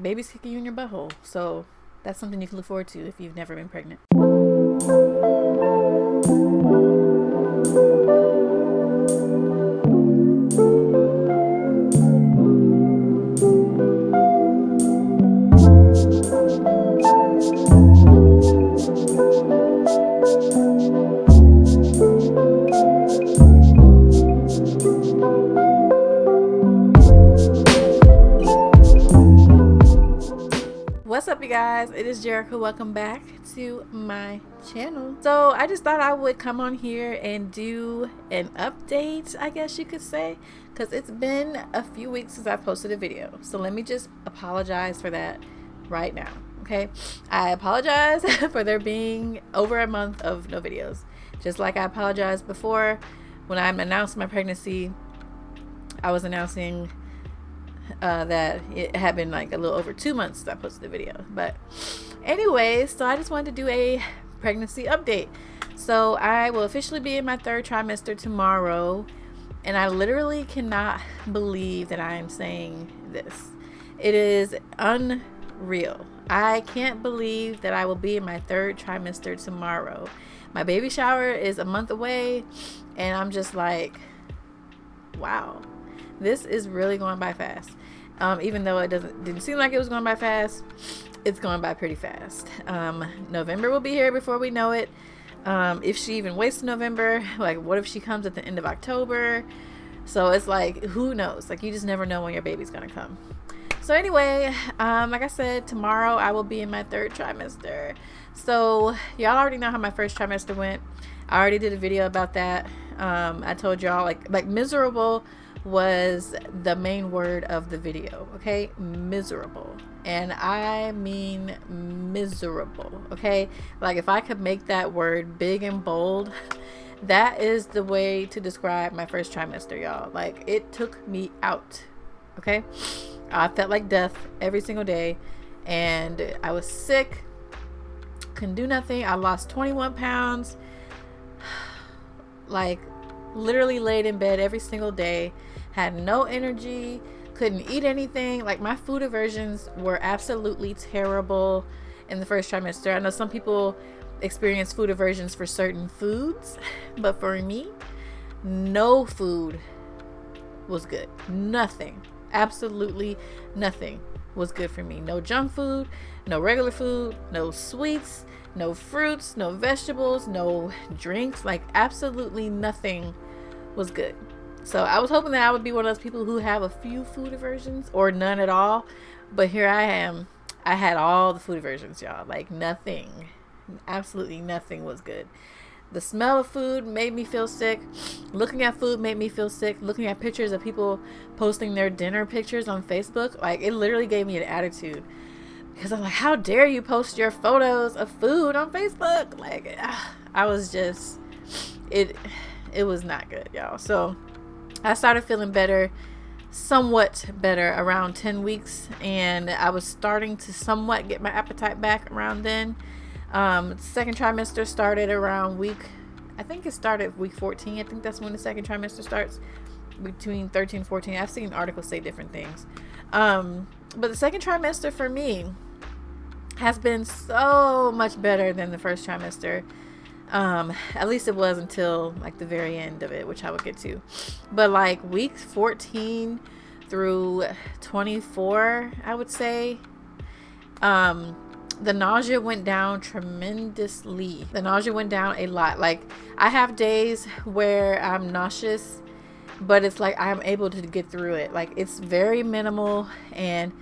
baby's kicking you in your butthole. So that's something you can look forward to if you've never been pregnant. What's up, you guys? It is Jerika. Welcome back to my channel. So I just thought I would come on here and do an update, I guess you could say, because it's been a few weeks since I posted a video. So let me just apologize for that right now. Okay, I apologize for there being over a month of no videos, just like I apologized before when I announced my pregnancy. I was announcing that it had been like a little over 2 months since I posted the video. But anyways, so I just wanted to do a pregnancy update. So I will officially be in my third trimester tomorrow, and I literally cannot believe that I am saying this. It is unreal. I can't believe that I will be in my third trimester tomorrow. My baby shower is a month away, and I'm just like, wow, this is really going by fast. Even though it didn't seem like it was going by fast, it's going by pretty fast. November will be here before we know it. If she even waits till November, like what if she comes at the end of October? So it's like, who knows? Like, you just never know when your baby's gonna come. So anyway, like I said, tomorrow I will be in my third trimester. So y'all already know how my first trimester went. I already did a video about that. I told y'all like miserable was the main word of the video. Okay, miserable, and I mean miserable. Okay, like if I could make that word big and bold, that is the way to describe my first trimester, y'all. Like, it took me out. Okay, I felt like death every single day, and I was sick, couldn't do nothing. I lost 21 pounds, like literally laid in bed every single day, had no energy, couldn't eat anything. Like, my food aversions were absolutely terrible in the first trimester. I know some people experience food aversions for certain foods, but for me, no food was good. Nothing, absolutely nothing was good for me. No junk food, no regular food, no sweets, no fruits, no vegetables, no drinks. Like, absolutely nothing was good. So I was hoping that I would be one of those people who have a few food aversions or none at all. But here I am. I had all the food aversions, y'all. Like, nothing, absolutely nothing was good. The smell of food made me feel sick. Looking at food made me feel sick. Looking at pictures of people posting their dinner pictures on Facebook, like, it literally gave me an attitude. Because I'm like, how dare you post your photos of food on Facebook? Like, I was just, it was not good, y'all. So I started feeling better, somewhat better, around 10 weeks. And I was starting to somewhat get my appetite back around then. Second trimester started around I think it started week 14. I think that's when the second trimester starts, between 13 and 14. I've seen articles say different things. But the second trimester for me has been so much better than the first trimester. At least it was until like the very end of it, which I will get to. But like weeks 14 through 24, I would say, the nausea went down tremendously. The nausea went down a lot. Like, I have days where I'm nauseous, but it's like I'm able to get through it. Like, it's very minimal, and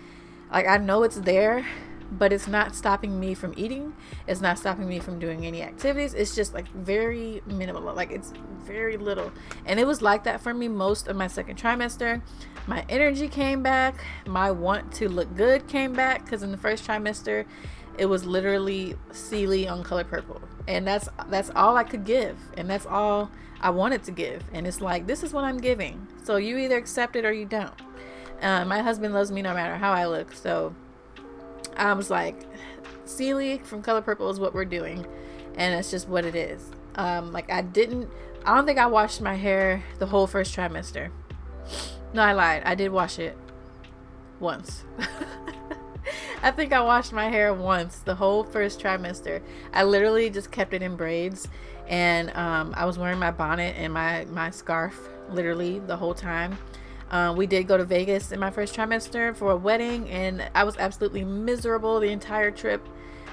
like I know it's there, but it's not stopping me from eating. It's not stopping me from doing any activities. It's just like very minimal. Like, it's very little. And it was like that for me most of my second trimester. My energy came back. My want to look good came back, because in the first trimester it was literally Sealy on Color Purple, and that's all I could give, and that's all I wanted to give. And it's like, this is what I'm giving, so you either accept it or you don't. My husband loves me no matter how I look, so I was like, Sealy from Color Purple is what we're doing, and it's just what it is. Like, I don't think I washed my hair the whole first trimester. No, I lied. I did wash it once. I think I washed my hair once the whole first trimester. I literally just kept it in braids, and I was wearing my bonnet and my scarf literally the whole time. We did go to Vegas in my first trimester for a wedding, and I was absolutely miserable the entire trip.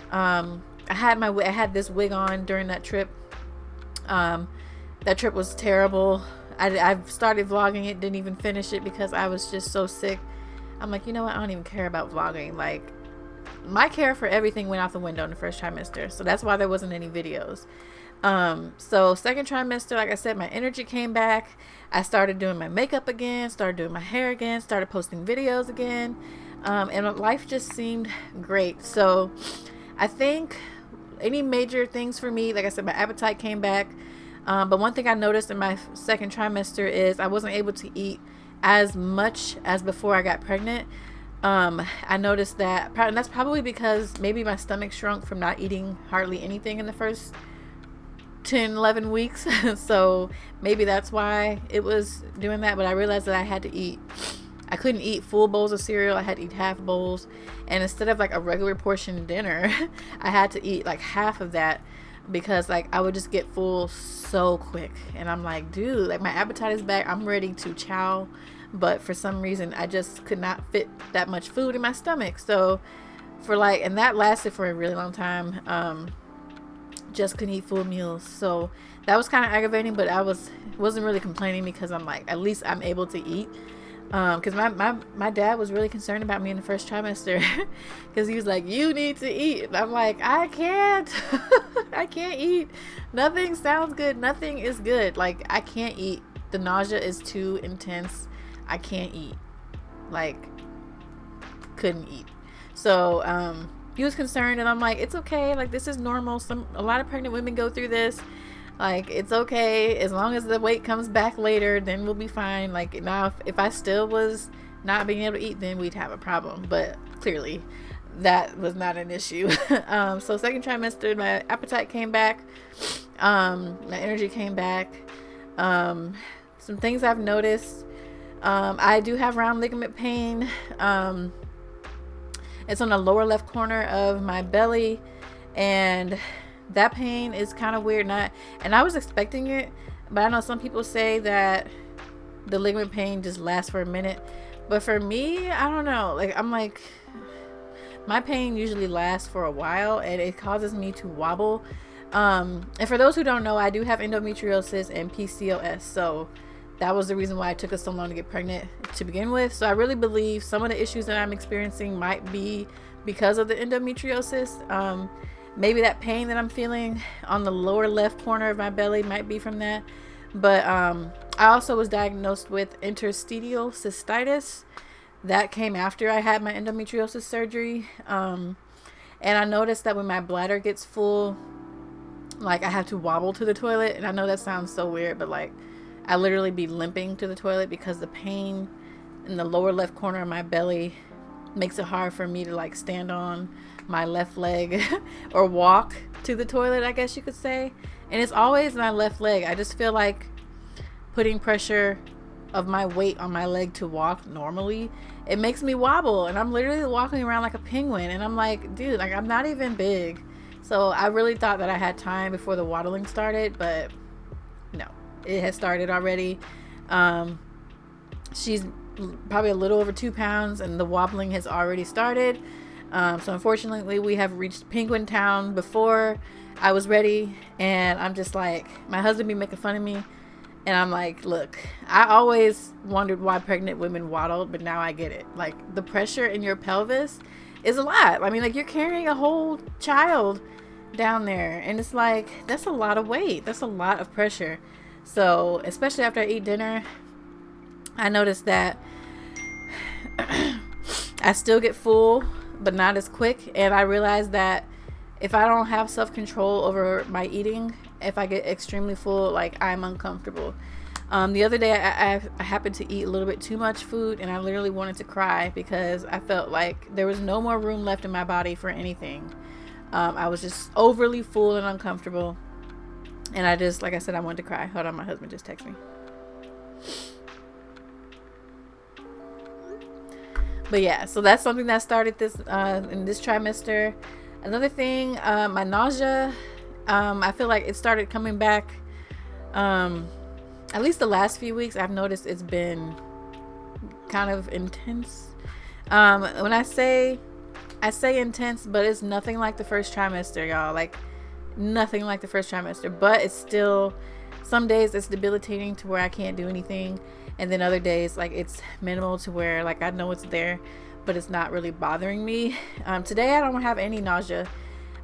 I had this wig on during that trip. That trip was terrible. I started vlogging it, didn't even finish it because I was just so sick. I'm like, you know what? I don't even care about vlogging. Like, my care for everything went out the window in the first trimester. So that's why there wasn't any videos. So second trimester, like I said, my energy came back. I started doing my makeup again, started doing my hair again, started posting videos again. And life just seemed great. So I think any major things for me, like I said, my appetite came back. But one thing I noticed in my second trimester is I wasn't able to eat as much as before I got pregnant. I noticed that, and that's probably because maybe my stomach shrunk from not eating hardly anything in the first 10-11 weeks. So maybe that's why it was doing that. But I realized that I had to eat. I couldn't eat full bowls of cereal. I had to eat half bowls. And instead of like a regular portion dinner, I had to eat like half of that, because like I would just get full so quick. And I'm like, dude, like my appetite is back. I'm ready to chow. But for some reason, I just could not fit that much food in my stomach. So and that lasted for a really long time. Just couldn't eat full meals. So that was kind of aggravating, but I wasn't really complaining, because I'm like, at least I'm able to eat. Because my dad was really concerned about me in the first trimester, because he was like, you need to eat. And I'm like, I can't. I can't eat. Nothing sounds good. Nothing is good. Like, I can't eat. The nausea is too intense. I can't eat. Like, couldn't eat. So he was concerned, and I'm like, it's okay. Like, this is normal. A lot of pregnant women go through this. Like, it's okay. As long as the weight comes back later, then we'll be fine. Like, now, if I still was not being able to eat, then we'd have a problem. But clearly, that was not an issue. So second trimester, my appetite came back. My energy came back. Some things I've noticed. I do have round ligament pain. It's on the lower left corner of my belly, and that pain is kind of weird. And I was expecting it, but I know some people say that the ligament pain just lasts for a minute. But for me, I don't know. Like, I'm like, my pain usually lasts for a while, and it causes me to wobble. And for those who don't know, I do have endometriosis and Pcos. So that was the reason why it took us so long to get pregnant to begin with. So I really believe some of the issues that I'm experiencing might be because of the endometriosis. Maybe that pain that I'm feeling on the lower left corner of my belly might be from that. But I also was diagnosed with interstitial cystitis. That came after I had my endometriosis surgery. And I noticed that when my bladder gets full, like, I have to wobble to the toilet. And I know that sounds so weird, but like, I literally be limping to the toilet because the pain in the lower left corner of my belly makes it hard for me to like stand on my left leg or walk to the toilet, I guess you could say. And it's always my left leg. I just feel like putting pressure of my weight on my leg to walk normally, it makes me wobble, and I'm literally walking around like a penguin. And I'm like, dude, like, I'm not even big. So I really thought that I had time before the waddling started, but no, it has started already. She's probably a little over 2 pounds, and the wobbling has already started. So unfortunately, we have reached Penguin Town before I was ready. And I'm just like, my husband be making fun of me, and I'm like, look, I always wondered why pregnant women waddled, but now I get it. Like, the pressure in your pelvis is a lot. I mean, like, you're carrying a whole child down there, and it's like, that's a lot of weight. That's a lot of pressure. So especially after I eat dinner, I noticed that I still get full, but not as quick. And I realized that if I don't have self-control over my eating, if I get extremely full, like, I'm uncomfortable. The other day, I happened to eat a little bit too much food, and I literally wanted to cry because I felt like there was no more room left in my body for anything. I was just overly full and uncomfortable. And I just, like I said, I wanted to cry. Hold on, my husband just texted me. But yeah, so that's something that started this in this trimester. Another thing, my nausea, I feel like it started coming back. At least the last few weeks, I've noticed it's been kind of intense. When I say intense, but it's nothing like the first trimester, y'all. Like nothing like the first trimester, but it's still, some days it's debilitating to where I can't do anything, and then other days like it's minimal to where like I know it's there, but it's not really bothering me. Today I don't have any nausea,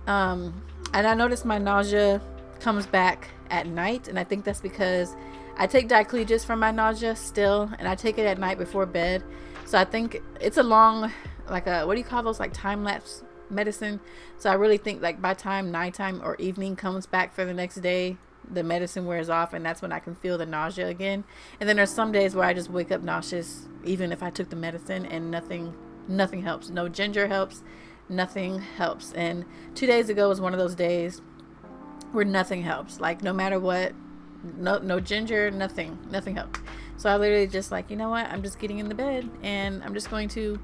and I noticed my nausea comes back at night, and I think that's because I take diclogis for my nausea still, and I take it at night before bed. So I think it's a long, like a, what do you call those, like time-lapse medicine. So I really think like by time nighttime or evening comes back for the next day, the medicine wears off, and that's when I can feel the nausea again. And then there's some days where I just wake up nauseous even if I took the medicine, and nothing helps. No ginger helps, nothing helps. And 2 days ago was one of those days where nothing helps. Like no matter what, no ginger, nothing helped. So I literally just like, you know what, I'm just getting in the bed and I'm just going to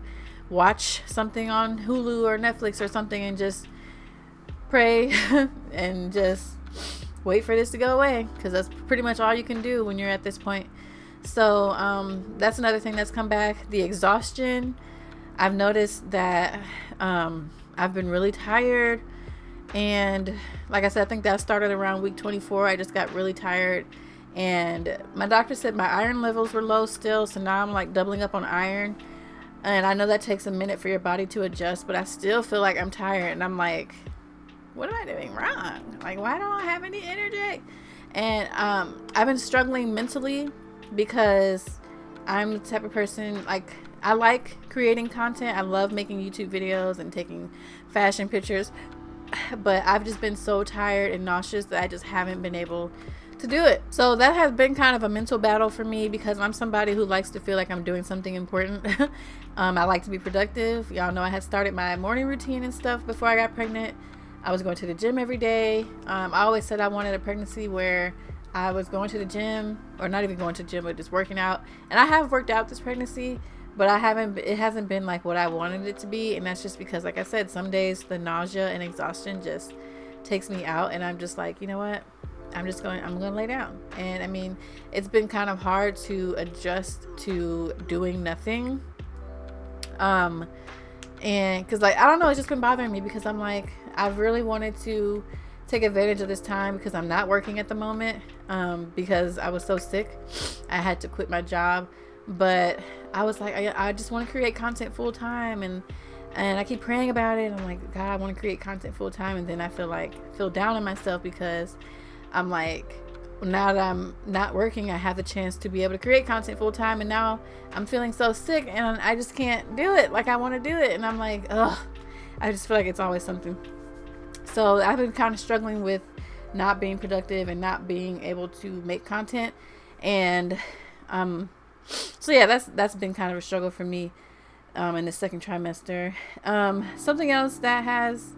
watch something on Hulu or Netflix or something and just pray and just wait for this to go away, because that's pretty much all you can do when you're at this point. So that's another thing that's come back. The exhaustion, I've noticed that I've been really tired, and like I said, I think that started around week 24. I just got really tired, and my doctor said my iron levels were low still, so now I'm like doubling up on iron. And I know that takes a minute for your body to adjust, but I still feel like I'm tired, and I'm like, what am I doing wrong? Like, why don't I have any energy? And I've been struggling mentally because I'm the type of person, like, I like creating content. I love making YouTube videos and taking fashion pictures, but I've just been so tired and nauseous that I just haven't been able to do it. So that has been kind of a mental battle for me, because I'm somebody who likes to feel like I'm doing something important. I like to be productive. Y'all know I had started my morning routine and stuff before I got pregnant. I was going to the gym every day. I always said I wanted a pregnancy where I was going to the gym, or not even going to the gym, but just working out. And I have worked out this pregnancy, but it hasn't been like what I wanted it to be. And that's just because, like I said, some days the nausea and exhaustion just takes me out, and I'm just like, you know what? I'm going to lay down. And I mean, it's been kind of hard to adjust to doing nothing. And cause like, I don't know, it's just been bothering me, because I'm like, I've really wanted to take advantage of this time, because I'm not working at the moment, because I was so sick. I had to quit my job, but I was like, I just want to create content full time, and I keep praying about it. I'm like, God, I want to create content full time. And then I feel down on myself, because I'm like, now that I'm not working, I have the chance to be able to create content full time, and now I'm feeling so sick and I just can't do it like I want to do it. And I'm like, ugh, I just feel like it's always something. So I've been kind of struggling with not being productive and not being able to make content. And so yeah, that's been kind of a struggle for me in the second trimester. Something else that has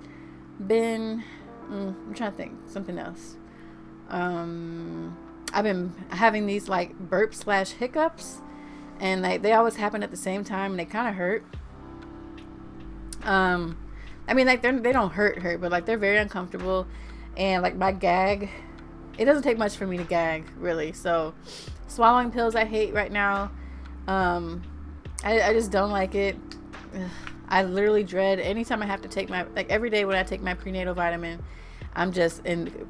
been, I'm trying to think, something else. I've been having these like burp/hiccups, and they always happen at the same time, and they kind of hurt. I mean, like they don't hurt, but like they're very uncomfortable, and like my gag, it doesn't take much for me to gag, really. So swallowing pills I hate right now. I just don't like it. I literally dread anytime I have to take like every day when I take my prenatal vitamin, I'm just in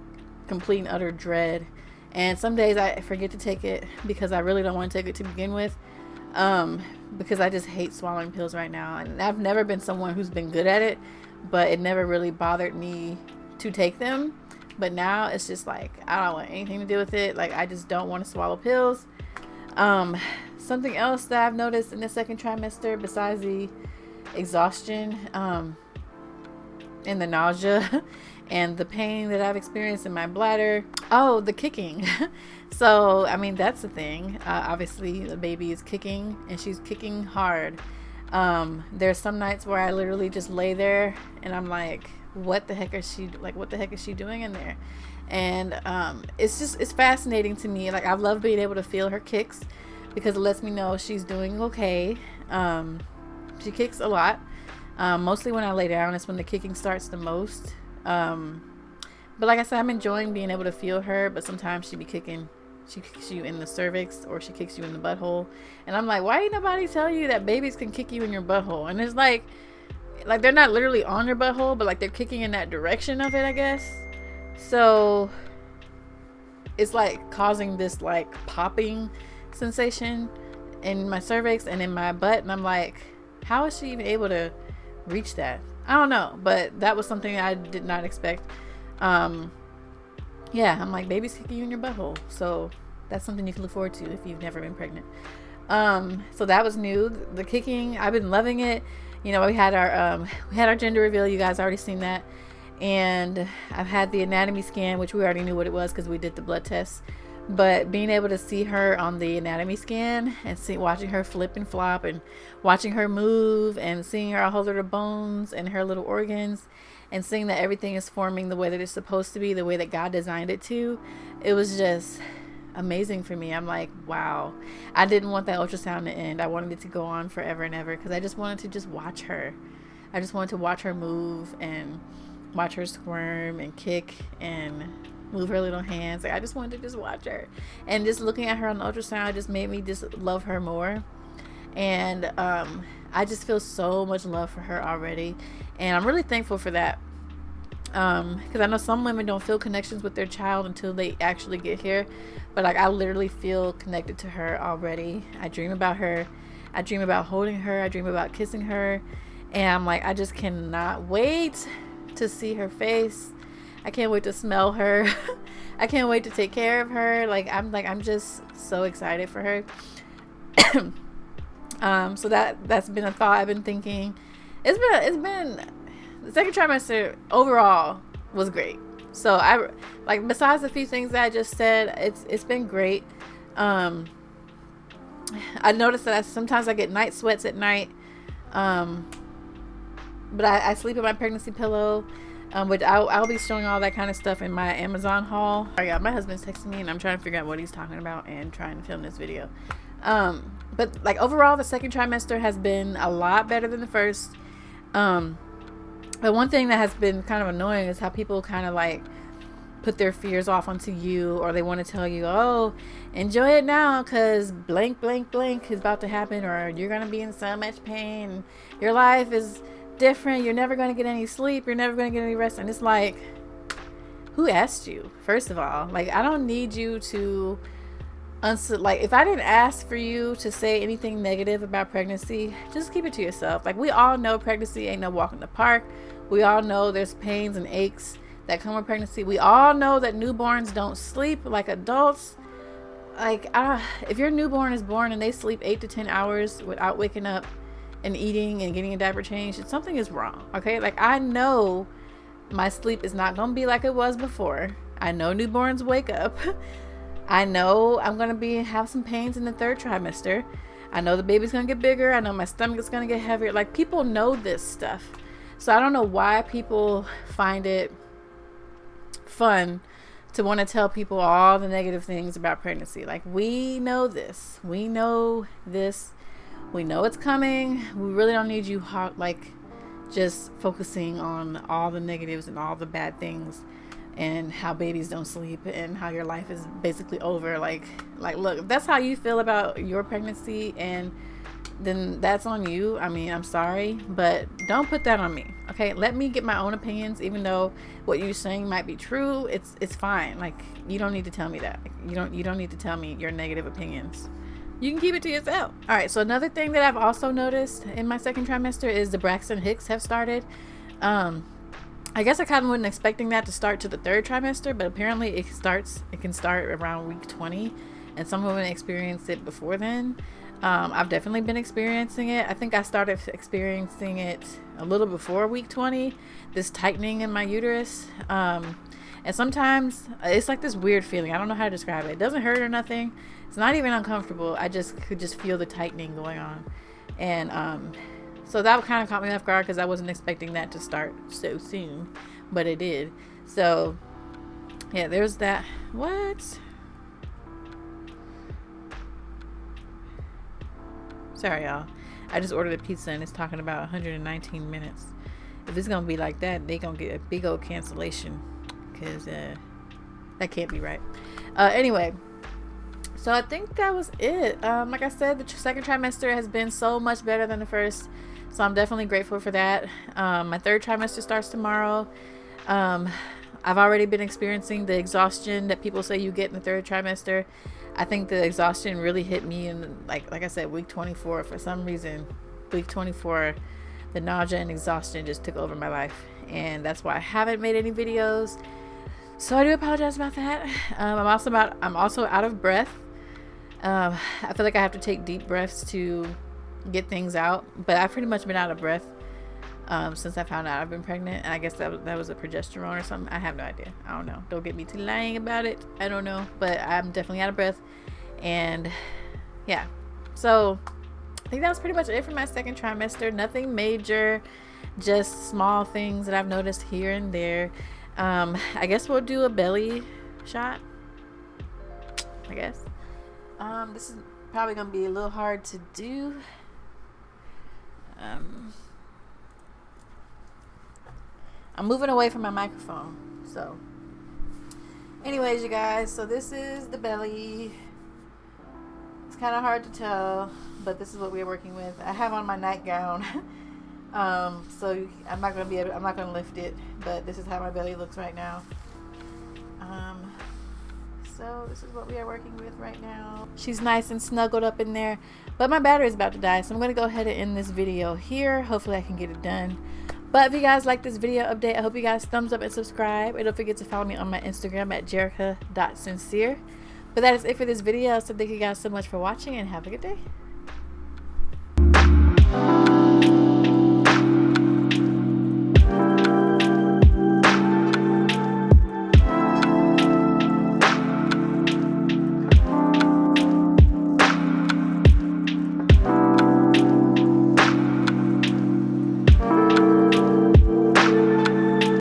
complete and utter dread. And some days I forget to take it because I really don't want to take it to begin with, because I just hate swallowing pills right now. And I've never been someone who's been good at it, but it never really bothered me to take them. But now it's just like, I don't want anything to do with it. Like, I just don't want to swallow pills. Something else that I've noticed in the second trimester, besides the exhaustion, and the nausea and the pain that I've experienced in my bladder. Oh, the kicking. So, I mean, that's the thing. Obviously, the baby is kicking, and she's kicking hard. There's some nights where I literally just lay there, and I'm like, what the heck is she doing in there? And it's fascinating to me. Like, I love being able to feel her kicks, because it lets me know she's doing okay. She kicks a lot. Mostly when I lay down is when the kicking starts the most. But like I said, I'm enjoying being able to feel her, but sometimes she be kicking. She kicks you in the cervix, or she kicks you in the butthole. And I'm like, why ain't nobody tell you that babies can kick you in your butthole? And it's like they're not literally on your butthole, but like they're kicking in that direction of it, I guess. So it's like causing this like popping sensation in my cervix and in my butt. And I'm like, how is she even able to reach that? I don't know, but that was something I did not expect. Yeah, I'm like, baby's kicking you in your butthole. So that's something you can look forward to if you've never been pregnant. So that was new. The kicking, I've been loving it. You know, we had our gender reveal. You guys already seen that. And I've had the anatomy scan, which we already knew what it was because we did the blood test. But being able to see her on the anatomy scan and watching her flip and flop and watching her move and seeing her hold her bones and her little organs and seeing that everything is forming the way that it's supposed to be, the way that God designed it to, it was just amazing for me. I'm like, wow. I didn't want that ultrasound to end. I wanted it to go on forever and ever because I just wanted to just watch her. I just wanted to watch her move and watch her squirm and kick and move her little hands. Like, I just wanted to just watch her, and just looking at her on the ultrasound just made me just love her more. And I just feel so much love for her already, and I'm really thankful for that, because I know some women don't feel connections with their child until they actually get here, but like I literally feel connected to her already. I dream about her, I dream about holding her, I dream about kissing her, and I'm like, I just cannot wait to see her face. I can't wait to smell her. I can't wait to take care of her. I'm just so excited for her. So that's been a thought I've been thinking. It's been the second trimester overall was great. So I like, besides a few things that I just said, it's been great. I noticed that sometimes I get night sweats at night. But I sleep in my pregnancy pillow. Which I'll be showing all that kind of stuff in my Amazon haul. Oh yeah, my husband's texting me and I'm trying to figure out what he's talking about and trying to film this video. But like overall, the second trimester has been a lot better than the first. But one thing that has been kind of annoying is how people kind of like put their fears off onto you, or they want to tell you, oh, enjoy it now because blank blank blank is about to happen, or you're gonna be in so much pain, your life is different, you're never going to get any sleep, you're never going to get any rest. And it's like, who asked you? First of all, like, I don't need you to like, if I didn't ask for you to say anything negative about pregnancy, just keep it to yourself. Like, we all know pregnancy ain't no walk in the park. We all know there's pains and aches that come with pregnancy. We all know that newborns don't sleep like adults. Like, if your newborn is born and they sleep 8 to 10 hours without waking up and eating and getting a diaper change, something is wrong. Okay, like, I know my sleep is not gonna be like it was before. I know newborns wake up. I know I'm gonna have some pains in the third trimester. I know the baby's gonna get bigger. I know my stomach is gonna get heavier. Like, people know this stuff. So I don't know why people find it fun to want to tell people all the negative things about pregnancy. Like, we know this. We know this. We know it's coming. We really don't need you just focusing on all the negatives and all the bad things and how babies don't sleep and how your life is basically over. Like look, if that's how you feel about your pregnancy, and then that's on you. I mean, I'm sorry, but don't put that on me. Okay, let me get my own opinions. Even though what you're saying might be true, it's fine. Like, you don't need to tell me that. You don't need to tell me your negative opinions. You can keep it to yourself. All right, so another thing that I've also noticed in my second trimester is the Braxton Hicks have started. I guess I kind of wasn't expecting that to start to the third trimester, but apparently it can start around week 20, and some women experience it before then. I've definitely been experiencing it. I think I started experiencing it a little before week 20, this tightening in my uterus. And sometimes it's like this weird feeling. I don't know how to describe it. It doesn't hurt or nothing. It's not even uncomfortable. I could just feel the tightening going on. And so that kind of caught me off guard because I wasn't expecting that to start so soon. But it did. So, yeah, there's that. What? Sorry, y'all. I just ordered a pizza and it's talking about 119 minutes. If it's gonna be like that, they gonna get a big old cancellation, because that can't be right. Anyway, so I think that was it. Like I said, the second trimester has been so much better than the first, so I'm definitely grateful for that. My third trimester starts tomorrow. I've already been experiencing the exhaustion that people say you get in the third trimester. I think the exhaustion really hit me in, like I said, week 24. For some reason, week 24, the nausea and exhaustion just took over my life, and that's why I haven't made any videos. So I do apologize about that. I'm also out of breath. I feel like I have to take deep breaths to get things out, but I've pretty much been out of breath since I found out I've been pregnant, and I guess that was a progesterone or something. I have no idea. I don't know. Don't get me to lying about it. I don't know, but I'm definitely out of breath. And yeah, so I think that was pretty much it for my second trimester. Nothing major, just small things that I've noticed here and there. I guess we'll do a belly shot, I guess. This is probably gonna be a little hard to do. I'm moving away from my microphone. So anyways, you guys, so this is the belly. It's kind of hard to tell, but this is what we're working with. I have on my nightgown. So I'm not gonna lift it, but this is how my belly looks right now. So this is what we are working with right now. She's nice and snuggled up in there, but my battery is about to die, so I'm gonna go ahead and end this video here. Hopefully I can get it done. But if you guys like this video update, I hope you guys thumbs up and subscribe, and don't forget to follow me on my Instagram at Jerikasyncere. But that is it for this video. So thank you guys so much for watching, and have a good day.